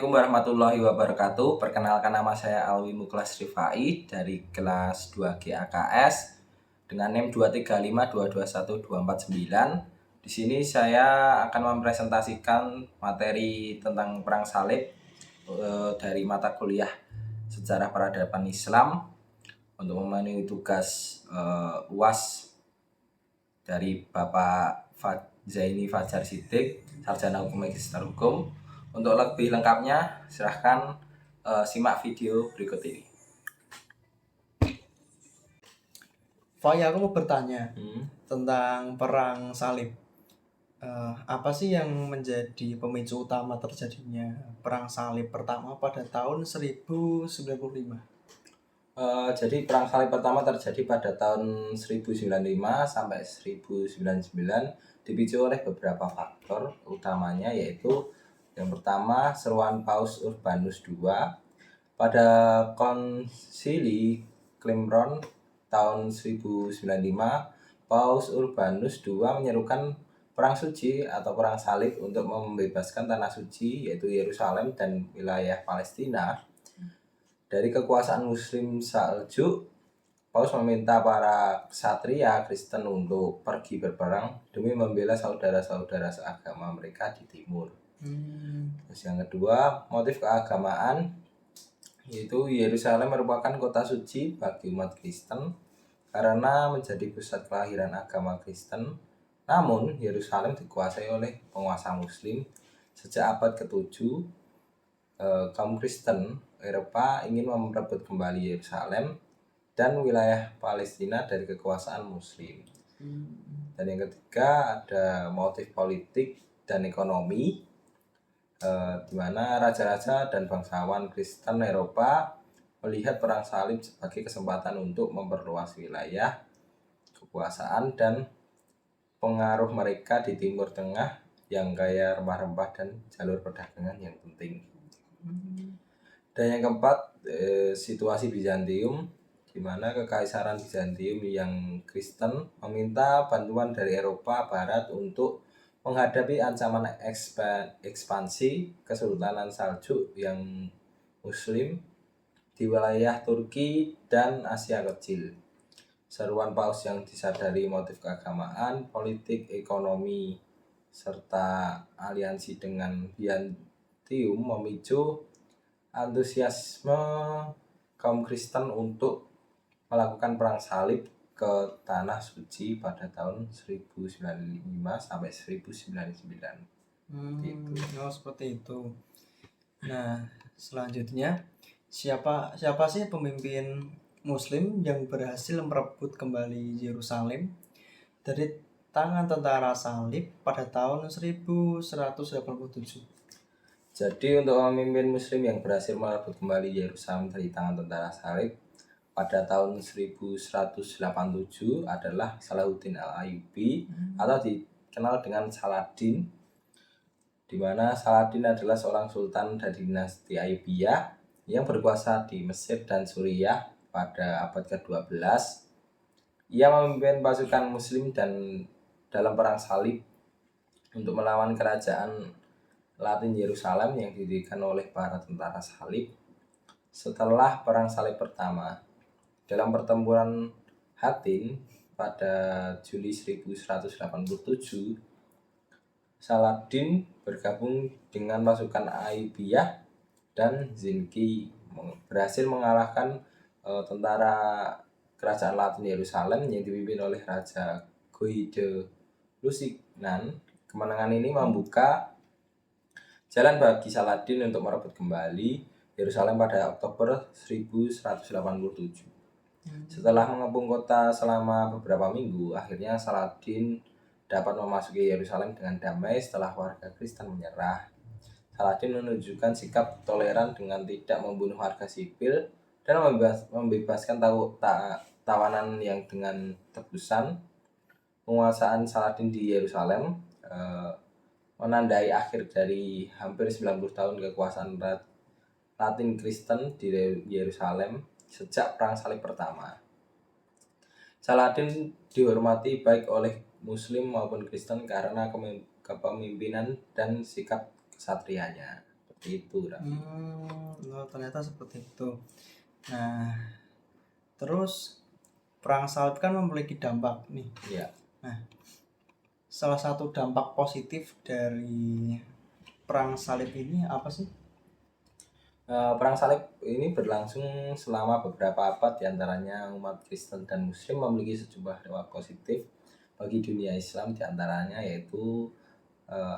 Assalamualaikum warahmatullahi wabarakatuh. Perkenalkan, nama saya Alwi Muklas Rifai dari kelas 2G AKS dengan NIM 235221249. Di sini saya akan mempresentasikan materi tentang perang salib dari mata kuliah Sejarah Peradaban Islam untuk memenuhi tugas UAS dari Bapak Zaini Fajar Siddiq, Sarjana Hukum Magister Hukum. Untuk lebih lengkapnya, silahkan simak video berikut ini. Fai, aku mau bertanya tentang perang salib. Apa sih yang menjadi pemicu utama terjadinya perang salib pertama pada tahun 1095? Jadi perang salib pertama terjadi pada tahun 1095 sampai 1099, dipicu oleh beberapa faktor, utamanya yaitu yang pertama seruan Paus Urbanus II pada Konsili Qumran tahun 1095. Paus Urbanus II menyerukan perang suci atau perang salib untuk membebaskan tanah suci yaitu Yerusalem dan wilayah Palestina dari kekuasaan Muslim Saljuk. Paus meminta para ksatria Kristen untuk pergi berperang demi membela saudara-saudara seagama mereka di timur. Terus yang kedua, motif keagamaan, yaitu Yerusalem merupakan kota suci bagi umat Kristen karena menjadi pusat kelahiran agama Kristen. Namun Yerusalem dikuasai oleh penguasa Muslim sejak abad ke-7. Kaum Kristen Eropa ingin merebut kembali Yerusalem dan wilayah Palestina dari kekuasaan Muslim. Dan yang ketiga ada motif politik dan ekonomi, di mana raja-raja dan bangsawan Kristen Eropa melihat perang salib sebagai kesempatan untuk memperluas wilayah kekuasaan dan pengaruh mereka di Timur Tengah yang kaya rempah-rempah dan jalur perdagangan yang penting. Dan yang keempat, situasi Bizantium, di mana kekaisaran Bizantium yang Kristen meminta bantuan dari Eropa Barat untuk menghadapi ancaman ekspansi Kesultanan Saljuk yang Muslim di wilayah Turki dan Asia Kecil. Seruan Paus yang disadari motif keagamaan, politik, ekonomi, serta aliansi dengan Bizantium memicu antusiasme kaum Kristen untuk melakukan perang salib ke tanah suci pada tahun 1095 sampai 1099. Seperti itu. Nah, selanjutnya siapa sih pemimpin Muslim yang berhasil merebut kembali Yerusalem dari tangan tentara salib pada tahun 1187? Jadi untuk pemimpin Muslim yang berhasil merebut kembali Yerusalem dari tangan tentara salib pada tahun 1187 adalah Salahuddin Al-Ayyubi atau dikenal dengan Saladin, di mana Saladin adalah seorang sultan dari dinasti Ayyubiyah yang berkuasa di Mesir dan Suriah pada abad ke-12. Ia memimpin pasukan Muslim dan dalam perang salib untuk melawan kerajaan Latin Yerusalem yang didirikan oleh para tentara salib. Setelah perang salib pertama, dalam pertempuran Hattin pada Juli 1187, Saladin bergabung dengan pasukan Ayyubiyah dan Zinki berhasil mengalahkan tentara kerajaan Latin Yerusalem yang dipimpin oleh Raja Guy de Lusignan. Kemenangan ini membuka jalan bagi Saladin untuk merebut kembali Yerusalem pada Oktober 1187. Setelah mengepung kota selama beberapa minggu, akhirnya Saladin dapat memasuki Yerusalem dengan damai setelah warga Kristen menyerah. Saladin menunjukkan sikap toleran dengan tidak membunuh warga sipil dan membebaskan tawanan yang dengan tebusan. Penguasaan Saladin di Yerusalem menandai akhir dari hampir 90 tahun kekuasaan Latin Kristen di Yerusalem sejak perang salib pertama. Saladin dihormati baik oleh Muslim maupun Kristen karena kepemimpinan dan sikap kesatrianya. Itu Raffi. Ternyata seperti itu. Nah, terus perang salib kan memiliki dampak nih. Iya. Nah, salah satu dampak positif dari perang salib ini apa sih? Perang salib ini berlangsung selama beberapa abad, diantaranya umat Kristen dan Muslim memiliki sejumlah dampak positif bagi dunia Islam, diantaranya yaitu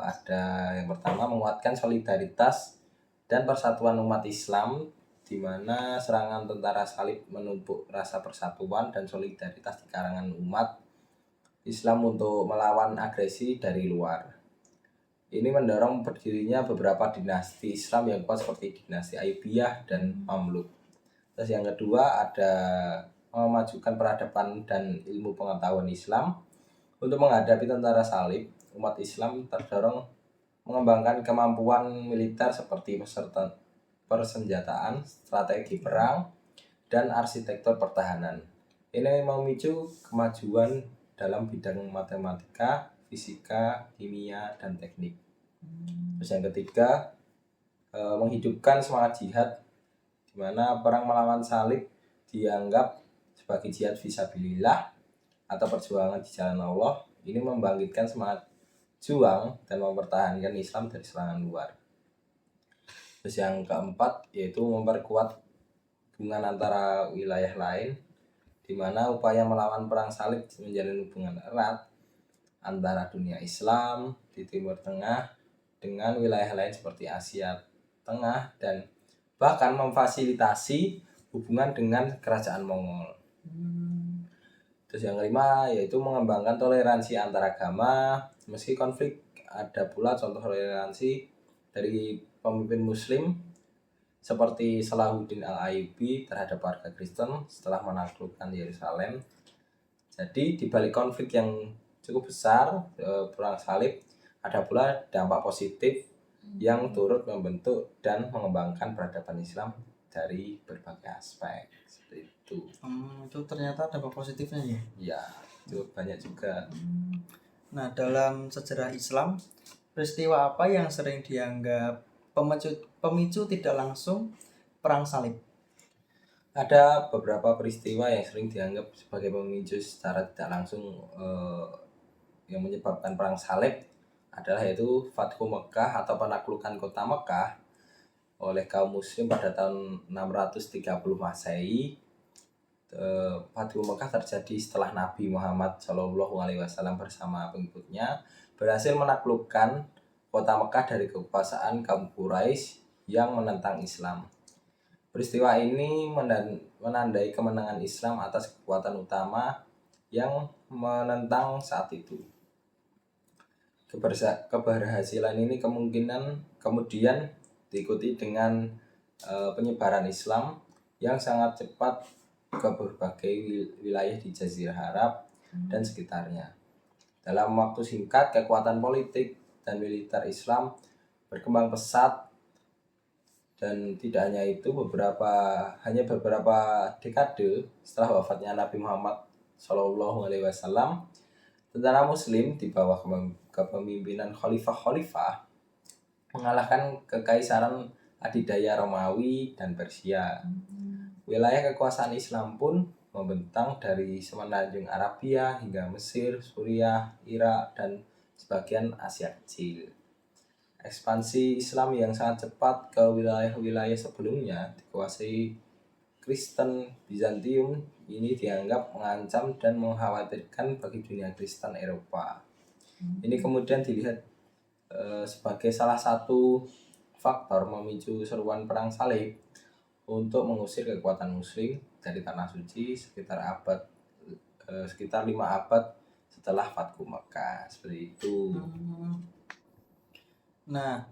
ada yang pertama menguatkan solidaritas dan persatuan umat Islam, di mana serangan tentara salib menumpuk rasa persatuan dan solidaritas di kalangan umat Islam untuk melawan agresi dari luar. Ini mendorong berdirinya beberapa dinasti Islam yang kuat seperti dinasti Ayyubiyah dan Mamluk. Terus yang kedua ada memajukan peradaban dan ilmu pengetahuan Islam. Untuk menghadapi tentara salib, umat Islam terdorong mengembangkan kemampuan militer seperti persenjataan, strategi perang, dan arsitektur pertahanan. Ini memicu kemajuan dalam bidang matematika, fisika, kimia, dan teknik. Terus yang ketiga, menghidupkan semangat jihad, di mana perang melawan salib dianggap sebagai jihad fisabilillah atau perjuangan di jalan Allah. Ini membangkitkan semangat juang dan mempertahankan Islam dari serangan luar. Terus yang keempat yaitu memperkuat hubungan antara wilayah lain, di mana upaya melawan perang salib menjalin hubungan erat antara dunia Islam di Timur Tengah dengan wilayah lain seperti Asia Tengah, dan bahkan memfasilitasi hubungan dengan kerajaan Mongol. Terus yang kelima yaitu mengembangkan toleransi antar agama. Meski konflik, ada pula contoh toleransi dari pemimpin Muslim seperti Salahuddin Al-Ayyubi terhadap warga Kristen setelah menaklukkan Yerusalem. Jadi di balik konflik yang cukup besar, perang salib, ada pula dampak positif yang turut membentuk dan mengembangkan peradaban Islam dari berbagai aspek. Seperti itu. Itu ternyata dampak positifnya ya? Ya, itu banyak juga. Nah, dalam sejarah Islam, peristiwa apa yang sering dianggap pemicu tidak langsung perang salib? Ada beberapa peristiwa yang sering dianggap sebagai pemicu secara tidak langsung yang menyebabkan perang salib adalah yaitu Fathu Mekah atau penaklukan kota Mekah oleh kaum muslim pada tahun 630 Masehi. Fathu Mekah terjadi setelah Nabi Muhammad SAW bersama pengikutnya berhasil menaklukkan kota Mekah dari kekuasaan kaum Quraisy yang menentang Islam. Peristiwa ini menandai kemenangan Islam atas kekuatan utama yang menentang saat itu. Keberhasilan ini kemudian diikuti dengan penyebaran Islam yang sangat cepat ke berbagai wilayah di Jazirah Arab dan sekitarnya. Dalam waktu singkat, kekuatan politik dan militer Islam berkembang pesat, dan tidak hanya itu, hanya beberapa dekade setelah wafatnya Nabi Muhammad SAW, tentara Muslim di bawah kepemimpinan khalifah mengalahkan kekaisaran adidaya Romawi dan Persia. Wilayah kekuasaan Islam pun membentang dari semenanjung Arabia hingga Mesir, Suriah, Irak, dan sebagian Asia Kecil. Ekspansi Islam yang sangat cepat ke wilayah-wilayah sebelumnya dikuasai Kristen Bizantium ini dianggap mengancam dan mengkhawatirkan bagi dunia Kristen Eropa. Ini kemudian dilihat sebagai salah satu faktor memicu seruan perang salib untuk mengusir kekuatan Muslim dari tanah suci sekitar 5 abad setelah Fathu Mekah. Seperti itu. Nah,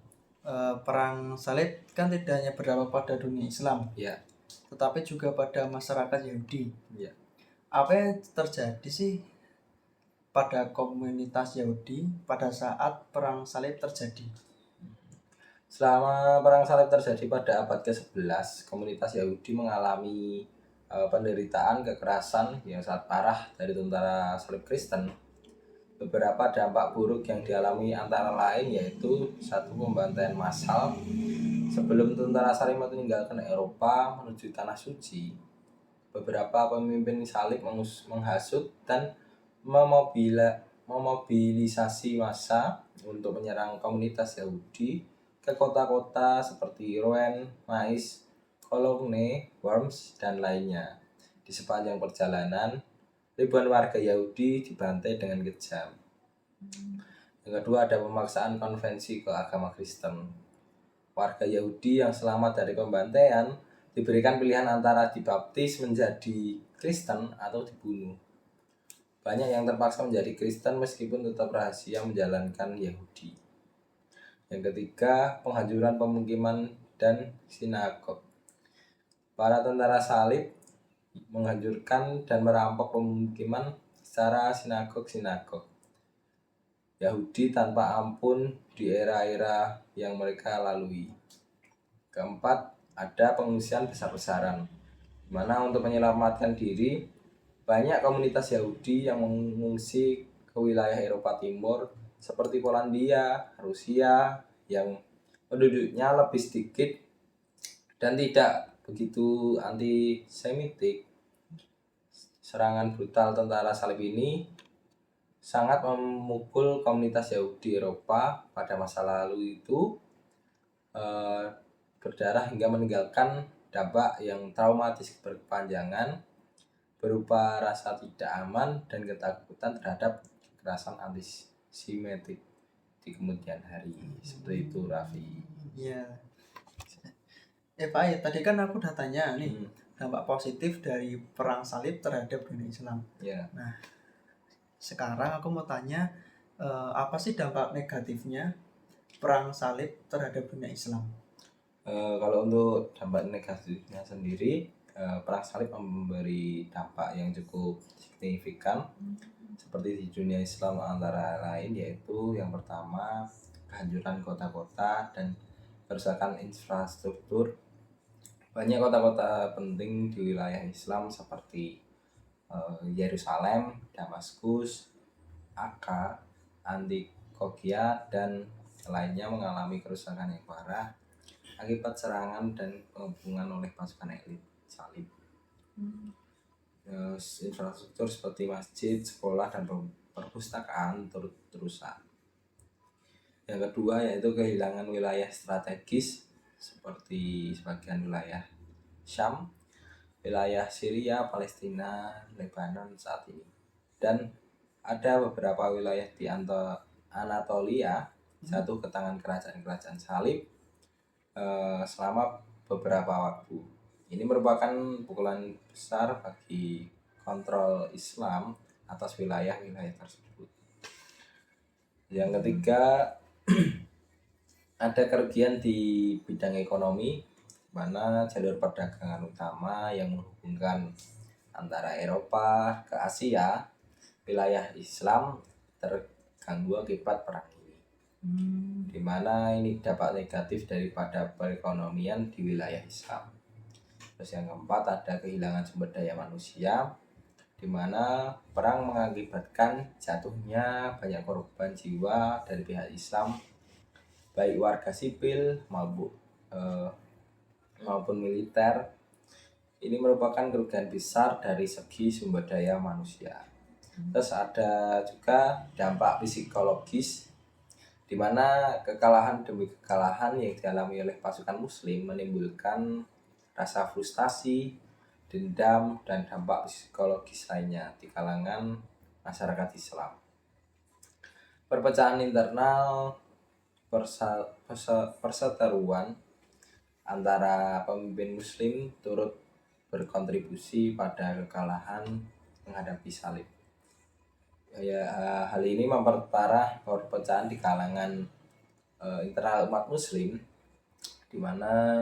perang salib kan tidak hanya berdampak pada dunia Islam, ya, tetapi juga pada masyarakat Yahudi. Ya. Apa yang terjadi sih pada komunitas Yahudi pada saat perang salib terjadi? Selama perang salib terjadi pada abad ke-11, komunitas Yahudi mengalami penderitaan kekerasan yang sangat parah dari tentara salib Kristen. Beberapa dampak buruk yang dialami antara lain yaitu 1. Pembantaian massal, Sebelum tentara salib meninggalkan Eropa menuju Tanah Suci, beberapa pemimpin salib menghasut dan memobilisasi massa untuk menyerang komunitas Yahudi ke kota-kota seperti Rouen, Mais, Cologne, Worms, dan lainnya. Di sepanjang perjalanan, ribuan warga Yahudi dibantai dengan kejam. Yang kedua, ada pemaksaan konvensi ke agama Kristen. Warga Yahudi yang selamat dari pembantaian diberikan pilihan antara dibaptis menjadi Kristen atau dibunuh. Banyak yang terpaksa menjadi Kristen meskipun tetap rahasia menjalankan Yahudi. Yang ketiga, penghancuran pemukiman dan sinagog. Para tentara salib menghancurkan dan merampok pemukiman secara sinagog-sinagog Yahudi tanpa ampun di era-era yang mereka lalui. Keempat, ada pengungsian besar-besaran, di mana untuk menyelamatkan diri, banyak komunitas Yahudi yang mengungsi ke wilayah Eropa Timur seperti Polandia, Rusia, yang penduduknya lebih sedikit dan tidak begitu antisemitik. Serangan brutal tentara salib ini sangat memukul komunitas Yahudi Eropa pada masa lalu itu, berdarah hingga meninggalkan dampak yang traumatis berkepanjangan berupa rasa tidak aman dan ketakutan terhadap kekerasan antisemitik di kemudian hari. Seperti itu, Raffi. Iya. Pak, tadi kan aku udah tanya nih dampak positif dari perang salib terhadap dunia Islam. Yeah. Nah, sekarang aku mau tanya, apa sih dampak negatifnya perang salib terhadap dunia Islam? Kalau untuk dampak negatifnya sendiri, perang salib memberi dampak yang cukup signifikan seperti di dunia Islam antara lain, yaitu yang pertama kehancuran kota-kota dan kerusakan infrastruktur. Banyak kota-kota penting di wilayah Islam seperti Yerusalem, Damaskus, Akka, Antioquia, dan lainnya mengalami kerusakan yang parah akibat serangan dan pengepungan oleh pasukan elit salib. Infrastruktur seperti masjid, sekolah, dan perpustakaan turut rusak. Yang kedua yaitu kehilangan wilayah strategis seperti sebagian wilayah Syam, wilayah Syria, Palestina, Lebanon saat ini, dan ada beberapa wilayah di Anatolia jatuh ke tangan kerajaan-kerajaan salib selama beberapa waktu. Ini merupakan pukulan besar bagi kontrol Islam atas wilayah-wilayah tersebut. Yang ketiga, ada kerugian di bidang ekonomi, mana jalur perdagangan utama yang menghubungkan antara Eropa ke Asia, wilayah Islam terganggu akibat perang ini. Di mana ini dampak negatif daripada perekonomian di wilayah Islam. Terus yang keempat, ada kehilangan sumber daya manusia, di mana perang mengakibatkan jatuhnya banyak korban jiwa dari pihak Islam, baik warga sipil maupun militer. Ini merupakan kerugian besar dari segi sumber daya manusia. Terus ada juga dampak psikologis, di mana kekalahan demi kekalahan yang dialami oleh pasukan Muslim menimbulkan rasa frustasi, dendam, dan dampak psikologis lainnya di kalangan masyarakat Islam. Perpecahan internal, perseteruan antara pemimpin Muslim turut berkontribusi pada kekalahan menghadapi salib. Hal ini memperparah perpecahan di kalangan internal umat Muslim, di mana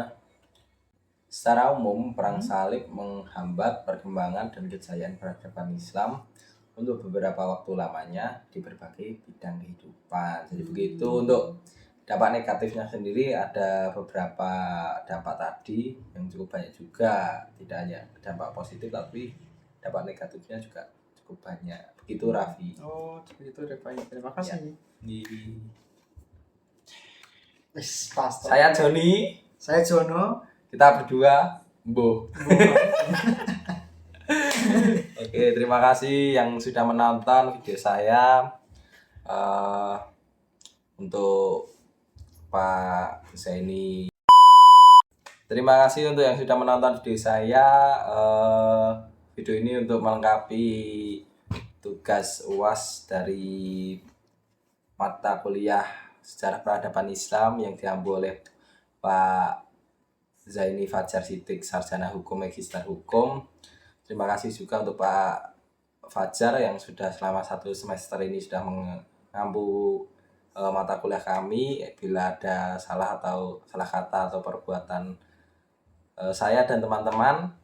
secara umum perang salib menghambat perkembangan dan kejayaan peradaban Islam untuk beberapa waktu lamanya di berbagai bidang kehidupan. Jadi begitu. Untuk dampak negatifnya sendiri ada beberapa dampak tadi yang cukup banyak juga, tidak hanya dampak positif tapi dampak negatifnya juga cukup banyak. Begitu, Raffi. Oh, begitu Raffi. Terima kasih. Ya. Pastor. Saya Joni. Saya Jono. Kita berdua Mbo. Oke, terima kasih yang sudah menonton video saya. Untuk Pak Zaini. Terima kasih untuk yang sudah menonton video saya. Video ini untuk melengkapi tugas UAS dari mata kuliah Sejarah Peradaban Islam yang diambil oleh Pak Zaini Fajar Siddiq, Sarjana Hukum, Magister Hukum. Terima kasih juga untuk Pak Fajar yang sudah selama 1 semester ini sudah mengampu mata kuliah kami. Bila ada salah kata atau perbuatan saya dan teman-teman,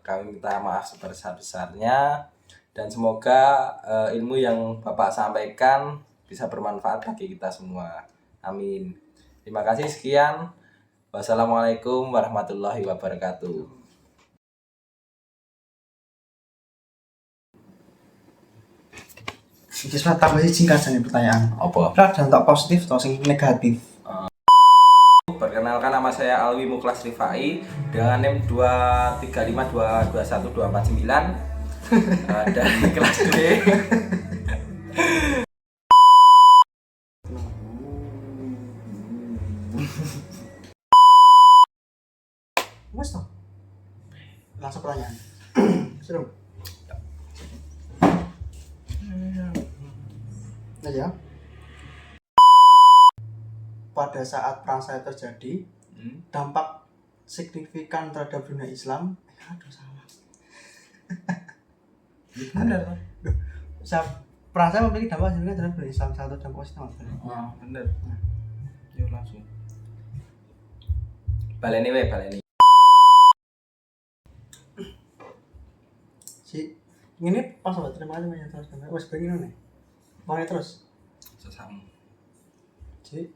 kami minta maaf sebesar-besarnya, dan semoga ilmu yang Bapak sampaikan bisa bermanfaat bagi kita semua. Amin. Terima kasih, sekian. Wassalamualaikum warahmatullahi wabarakatuh. Iki sudah tambah singkat saja pertanyaan. Apa? Ada untuk positif atau sing negatif? Perkenalkan, nama saya Alwi Muklas Rifai dengan NIM 235221249 dari kelas D. Wes toh. Langsung pertanyaan. Seru. Nah ya. Pada saat perang salib terjadi, dampak signifikan terhadap dunia Islam, aduh salah. Bener. Perang salib memiliki dampak signifikan terhadap dunia Islam, satu dampak positif. Bener. Yuk langsung. Baleni. Si ini pas banget, terima kasih banyak terus. Wes begini nih. Mau terus. Sesama. Si